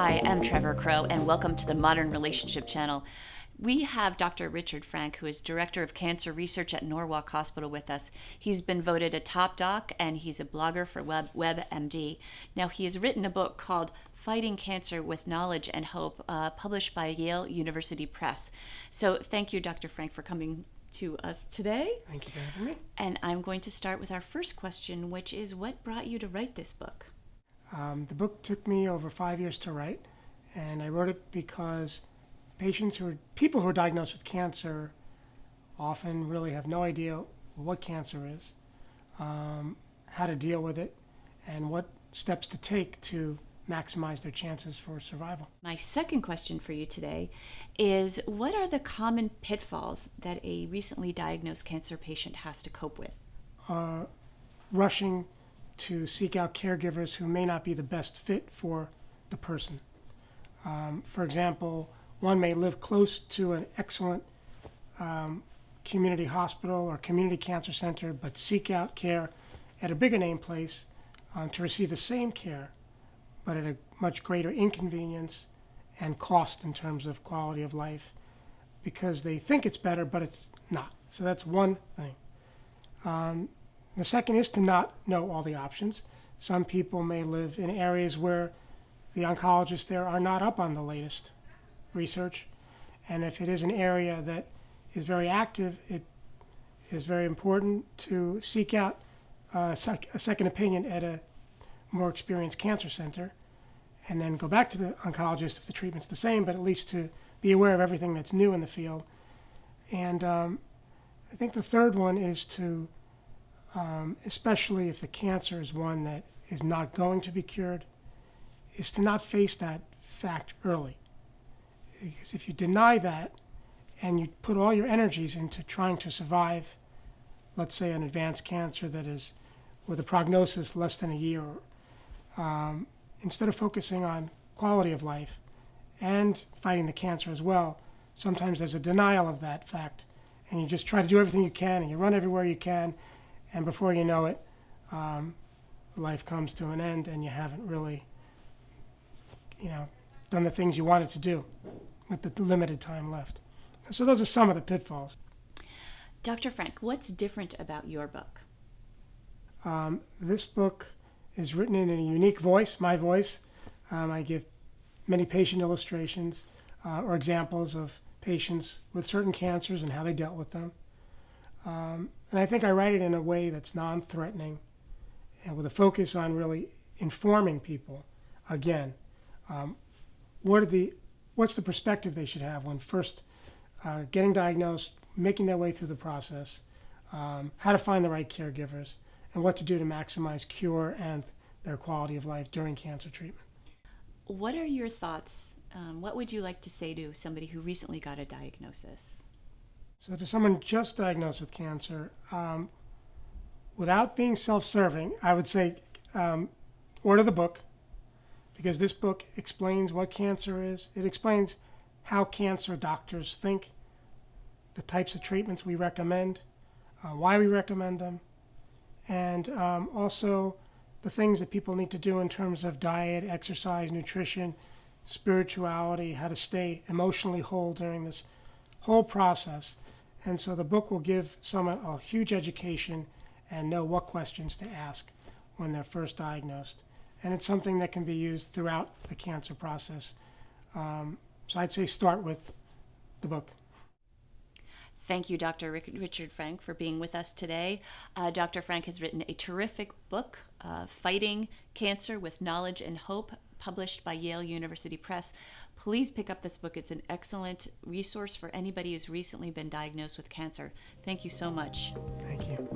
Hi, I'm Trevor Crow, and welcome to the Modern Relationship Channel. We have Dr. Richard Frank, who is Director of Cancer Research at Norwalk Hospital, with us. He's been voted a top doc, and he's a blogger for WebMD. Now, he has written a book called Fighting Cancer with Knowledge and Hope, published by Yale University Press. So thank you, Dr. Frank, for coming to us today. Thank you for having me. And I'm going to start with our first question, which is, what brought you to write this book? The book took me over 5 years to write, and I wrote it because people who are diagnosed with cancer often really have no idea what cancer is, how to deal with it, and what steps to take to maximize their chances for survival. My second question for you today is, what are the common pitfalls that a recently diagnosed cancer patient has to cope with? Rushing to seek out caregivers who may not be the best fit for the person. For example, one may live close to an excellent community hospital or community cancer center, but seek out care at a bigger name place to receive the same care, but at a much greater inconvenience and cost in terms of quality of life, because they think it's better, but it's not. So that's one thing. The second is to not know all the options. Some people may live in areas where the oncologists there are not up on the latest research. And if it is an area that is very active, it is very important to seek out a second opinion at a more experienced cancer center, and then go back to the oncologist if the treatment's the same, but at least to be aware of everything that's new in the field. And I think the third one is to especially if the cancer is one that is not going to be cured, is to not face that fact early. Because if you deny that and you put all your energies into trying to survive, let's say an advanced cancer that is with a prognosis less than a year, instead of focusing on quality of life and fighting the cancer as well, sometimes there's a denial of that fact, and you just try to do everything you can and you run everywhere you can, and before you know it, life comes to an end and you haven't really, done the things you wanted to do with the limited time left. So those are some of the pitfalls. Dr. Frank, what's different about your book? This book is written in a unique voice, my voice. I give many patient illustrations or examples of patients with certain cancers and how they dealt with them. And I think I write it in a way that's non-threatening and with a focus on really informing people, again, what's the perspective they should have when first getting diagnosed, making their way through the process, how to find the right caregivers, and what to do to maximize cure and their quality of life during cancer treatment. What are your thoughts? What would you like to say to somebody who recently got a diagnosis? So to someone just diagnosed with cancer, without being self-serving, I would say order the book, because this book explains what cancer is. It explains how cancer doctors think, the types of treatments we recommend, why we recommend them, and also the things that people need to do in terms of diet, exercise, nutrition, spirituality, how to stay emotionally whole during this whole process. And so the book will give someone a huge education and know what questions to ask when they're first diagnosed. And it's something that can be used throughout the cancer process. So I'd say start with the book. Thank you, Dr. Richard Frank, for being with us today. Dr. Frank has written a terrific book, Fighting Cancer with Knowledge and Hope, published by Yale University Press. Please pick up this book. It's an excellent resource for anybody who's recently been diagnosed with cancer. Thank you so much. Thank you.